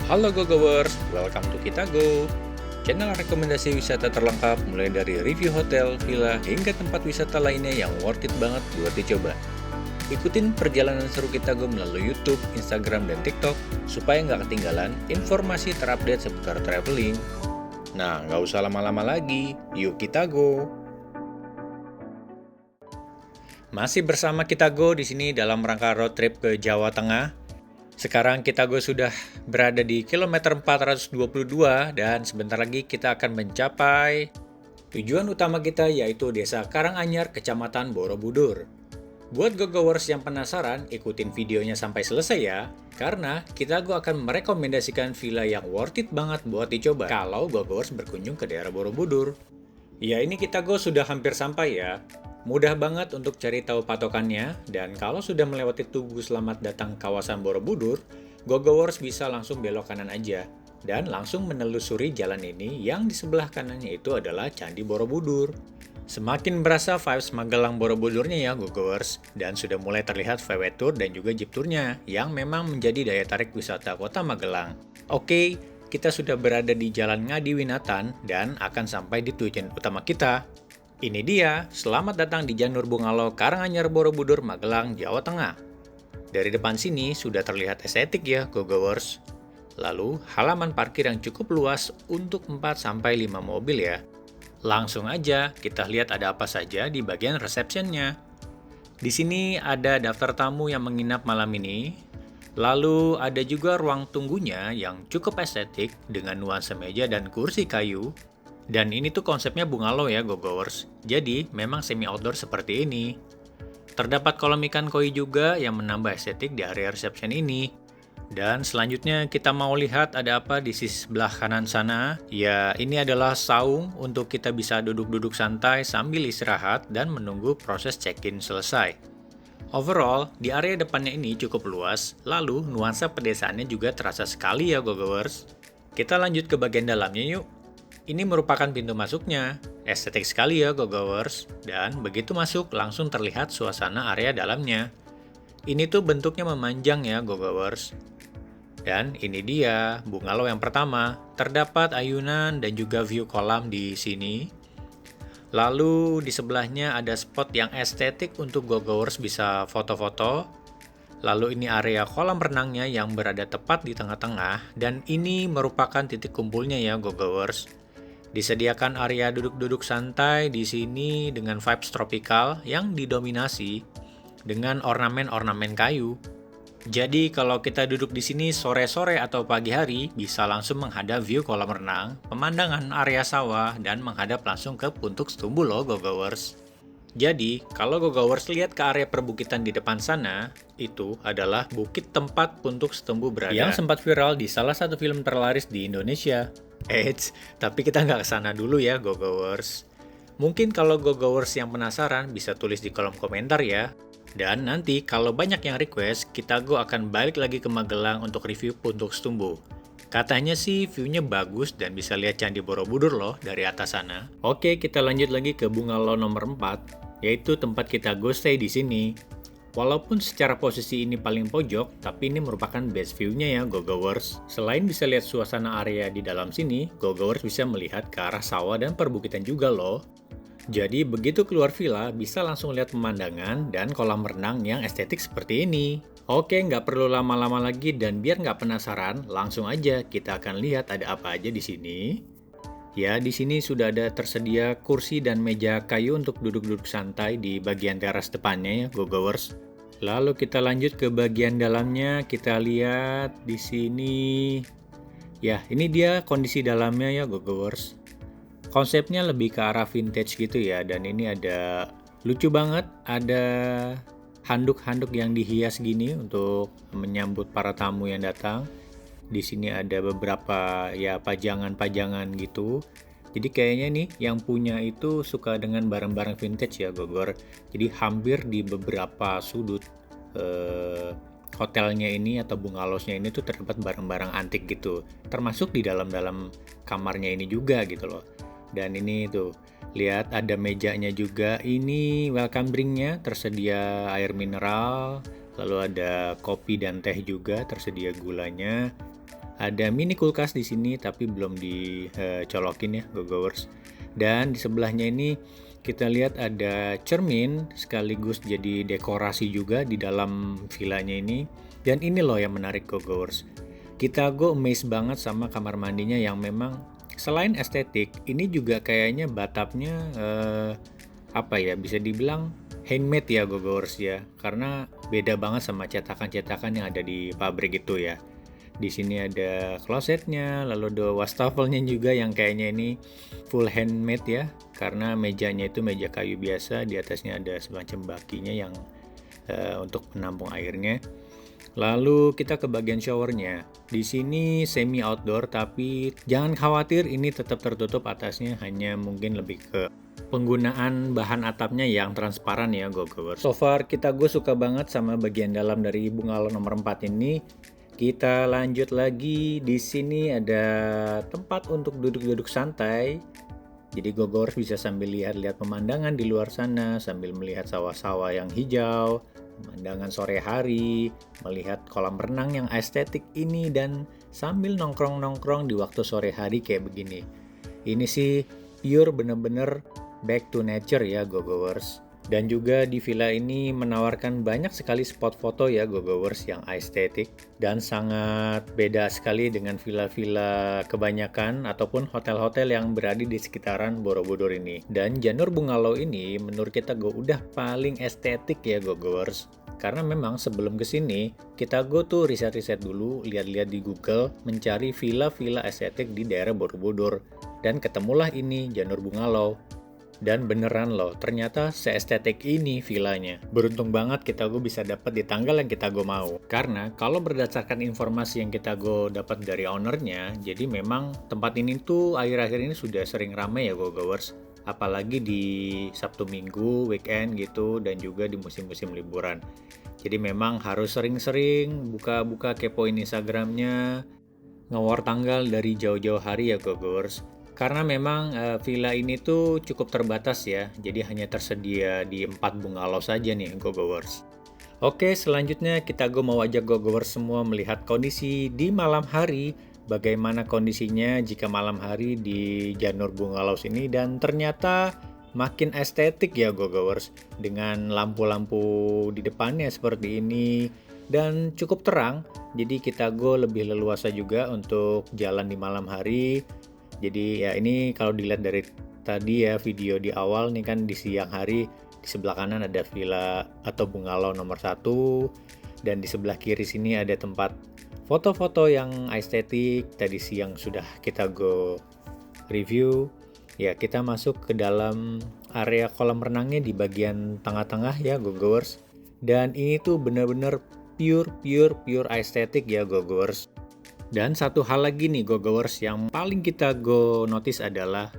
Halo GoGoers, welcome to Kita Go. Channel rekomendasi wisata terlengkap mulai dari review hotel, villa, hingga tempat wisata lainnya yang worth it banget buat dicoba. Ikutin perjalanan seru Kita Go melalui YouTube, Instagram, dan TikTok supaya nggak ketinggalan informasi terupdate seputar traveling. Nah, nggak usah lama-lama lagi, yuk kita go! Masih bersama Kita Go di sini dalam rangka road trip ke Jawa Tengah. Sekarang Kita Go sudah berada di kilometer 422 dan sebentar lagi kita akan mencapai tujuan utama kita yaitu Desa Karanganyar, Kecamatan Borobudur. Buat GoGoers yang penasaran, ikutin videonya sampai selesai ya, karena Kita Go akan merekomendasikan villa yang worth it banget buat dicoba kalau GoGoers berkunjung ke daerah Borobudur. Ya, ini Kita Go sudah hampir sampai ya. Mudah banget untuk cari tahu patokannya, dan kalau sudah melewati Tugu Selamat Datang kawasan Borobudur, GoGoers bisa langsung belok kanan aja, dan langsung menelusuri jalan ini yang di sebelah kanannya itu adalah Candi Borobudur. Semakin berasa vibes Magelang Borobudurnya ya GoGoers, dan sudah mulai terlihat VW Tour dan juga Jeep Tour-nya, yang memang menjadi daya tarik wisata kota Magelang. Oke, kita sudah berada di Jalan Ngadiwinatan, dan akan sampai di tujuan utama kita. Ini dia, selamat datang di Janur Bungalow Karanganyar Borobudur, Magelang, Jawa Tengah. Dari depan sini sudah terlihat estetik ya, GoGoers. Lalu, halaman parkir yang cukup luas untuk 4-5 mobil ya. Langsung aja, kita lihat ada apa saja di bagian resepsionnya. Di sini ada daftar tamu yang menginap malam ini. Lalu ada juga ruang tunggunya yang cukup estetik dengan nuansa meja dan kursi kayu. Dan ini tuh konsepnya bungalow ya GoGoers, jadi memang semi outdoor seperti ini. Terdapat kolam ikan koi juga yang menambah estetik di area reception ini. Dan selanjutnya kita mau lihat ada apa di sisi sebelah kanan sana. Ya, ini adalah saung untuk kita bisa duduk-duduk santai sambil istirahat dan menunggu proses check-in selesai. Overall, di area depannya ini cukup luas, lalu nuansa pedesaannya juga terasa sekali ya GoGoers. Kita lanjut ke bagian dalamnya yuk. Ini merupakan pintu masuknya. Estetik sekali ya GoGoers. Dan begitu masuk langsung terlihat suasana area dalamnya. Ini tuh bentuknya memanjang ya GoGoers. Dan ini dia bungalow yang pertama. Terdapat ayunan dan juga view kolam di sini. Lalu di sebelahnya ada spot yang estetik untuk GoGoers bisa foto-foto. Lalu ini area kolam renangnya yang berada tepat di tengah-tengah. Dan ini merupakan titik kumpulnya ya GoGoers. Disediakan area duduk-duduk santai di sini dengan vibes tropikal yang didominasi dengan ornamen-ornamen kayu. Jadi kalau kita duduk di sini sore-sore atau pagi hari, bisa langsung menghadap view kolam renang, pemandangan area sawah, dan menghadap langsung ke Puntuk Setumbu loh GoGoers. Jadi, kalau GoGoers lihat ke area perbukitan di depan sana, itu adalah bukit tempat Puntuk Setumbu berada. Yang sempat viral di salah satu film terlaris di Indonesia. Eits, tapi kita nggak kesana dulu ya GoGoers. Mungkin kalau GoGoers yang penasaran bisa tulis di kolom komentar ya. Dan nanti kalau banyak yang request, Kita Go akan balik lagi ke Magelang untuk review Puntuk Setumbu. Katanya sih view-nya bagus dan bisa lihat Candi Borobudur loh dari atas sana. Oke, kita lanjut lagi ke bungalow nomor 4, yaitu tempat Kita Go stay di sini. Walaupun secara posisi ini paling pojok, tapi ini merupakan best view-nya ya GoGoers. Selain bisa lihat suasana area di dalam sini, GoGoers bisa melihat ke arah sawah dan perbukitan juga loh. Jadi begitu keluar villa, bisa langsung lihat pemandangan dan kolam renang yang estetik seperti ini. Oke, nggak perlu lama-lama lagi dan biar nggak penasaran, langsung aja kita akan lihat ada apa aja di sini. Ya, di sini sudah ada tersedia kursi dan meja kayu untuk duduk-duduk santai di bagian teras depannya ya GoGoers. Lalu kita lanjut ke bagian dalamnya, kita lihat di sini. Ya, ini dia kondisi dalamnya ya GoGoers. Konsepnya lebih ke arah vintage gitu ya, dan ini ada lucu banget, ada handuk-handuk yang dihias gini untuk menyambut para tamu yang datang. Di sini ada beberapa ya pajangan-pajangan gitu. Jadi kayaknya nih yang punya itu suka dengan barang-barang vintage ya GoGoers. Jadi hampir di beberapa sudut hotelnya ini atau bungalowsnya ini tuh terdapat barang-barang antik gitu. Termasuk di dalam-dalam kamarnya ini juga gitu loh. Dan ini tuh lihat ada mejanya juga. Ini welcome drink-nya, tersedia air mineral, lalu ada kopi dan teh juga, tersedia gulanya. Ada mini kulkas di sini tapi belum dicolokin ya Gogoers. Dan di sebelahnya ini kita lihat ada cermin sekaligus jadi dekorasi juga di dalam villanya ini. Dan ini loh yang menarik Gogoers. Kita amazed banget sama kamar mandinya yang memang selain estetik, ini juga kayaknya bathtubnya apa ya, bisa dibilang handmade ya Gogoers ya. Karena beda banget sama cetakan-cetakan yang ada di pabrik itu ya. Di sini ada klosetnya, lalu ada wastafelnya juga yang kayaknya ini full handmade ya. Karena mejanya itu meja kayu biasa, di atasnya ada semacam bakinya yang untuk menampung airnya. Lalu kita ke bagian showernya. Di sini semi outdoor, tapi jangan khawatir ini tetap tertutup atasnya, hanya mungkin lebih ke penggunaan bahan atapnya yang transparan ya Gogoers. So far gue suka banget sama bagian dalam dari bungalow nomor 4 ini. Kita lanjut lagi, di sini ada tempat untuk duduk-duduk santai. Jadi Gogoers bisa sambil lihat-lihat pemandangan di luar sana, sambil melihat sawah-sawah yang hijau, pemandangan sore hari, melihat kolam renang yang estetik ini, dan sambil nongkrong-nongkrong di waktu sore hari kayak begini. Ini sih pure bener-bener back to nature ya Gogoers. Dan juga di villa ini menawarkan banyak sekali spot foto ya Gogoers yang estetik dan sangat beda sekali dengan villa-villa kebanyakan ataupun hotel-hotel yang berada di sekitaran Borobudur ini. Dan Janur Bungalow ini menurut kita udah paling estetik ya Gogoers. Karena memang sebelum kesini kita tuh riset-riset dulu, lihat-lihat di Google, mencari villa-villa estetik di daerah Borobudur. Dan ketemulah ini Janur Bungalow. Dan beneran loh, ternyata seestetik ini villanya. Beruntung banget kita bisa dapat di tanggal yang kita mau. Karena kalau berdasarkan informasi yang kita dapat dari ownernya, jadi memang tempat ini tuh akhir-akhir ini sudah sering ramai ya Gogoers. Apalagi di Sabtu Minggu, weekend gitu, dan juga di musim-musim liburan. Jadi memang harus sering-sering buka-buka kepoin Instagramnya, ngewar tanggal dari jauh-jauh hari ya Gogoers. Karena memang villa ini tuh cukup terbatas ya, jadi hanya tersedia di 4 bungalow saja nih Gogoers. Oke, selanjutnya kita mau ajak Gogoers semua melihat kondisi di malam hari, bagaimana kondisinya jika malam hari di Janur Bungalow ini, dan ternyata makin estetik ya Gogoers, dengan lampu-lampu di depannya seperti ini, dan cukup terang, jadi kita lebih leluasa juga untuk jalan di malam hari. Jadi ya ini kalau dilihat dari tadi ya video di awal nih kan di siang hari, di sebelah kanan ada villa atau bungalow nomor 1, dan di sebelah kiri sini ada tempat foto-foto yang estetik. Tadi siang sudah kita review. Ya kita masuk ke dalam area kolam renangnya di bagian tengah-tengah ya Gogoers. Dan ini tuh bener-bener pure estetik ya Gogoers. Dan satu hal lagi nih Gogoers yang paling kita notice adalah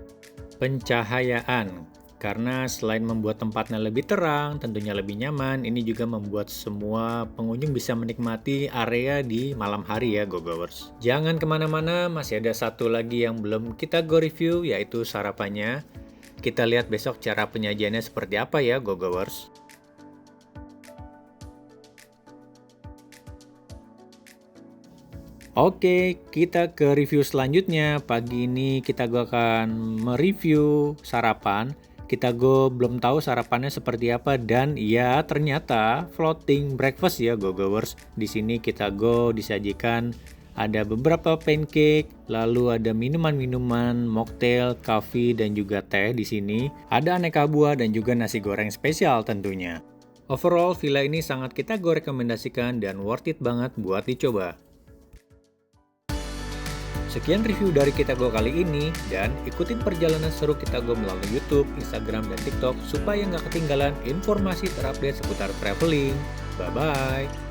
pencahayaan. Karena selain membuat tempatnya lebih terang, tentunya lebih nyaman, ini juga membuat semua pengunjung bisa menikmati area di malam hari ya Gogoers. Jangan kemana-mana, masih ada satu lagi yang belum kita review, yaitu sarapannya. Kita lihat besok cara penyajiannya seperti apa ya Gogoers. Oke, kita ke review selanjutnya. Pagi ini kita akan mereview sarapan. Kita belum tahu sarapannya seperti apa, dan ya ternyata floating breakfast ya Gogoers. Di sini kita disajikan ada beberapa pancake, lalu ada minuman-minuman, mocktail, coffee, dan juga teh di sini. Ada aneka buah dan juga nasi goreng spesial tentunya. Overall, villa ini sangat kita rekomendasikan dan worth it banget buat dicoba. Sekian review dari kita kali ini, dan ikutin perjalanan seru kita melalui YouTube, Instagram, dan TikTok supaya nggak ketinggalan informasi terupdate seputar traveling. Bye-bye!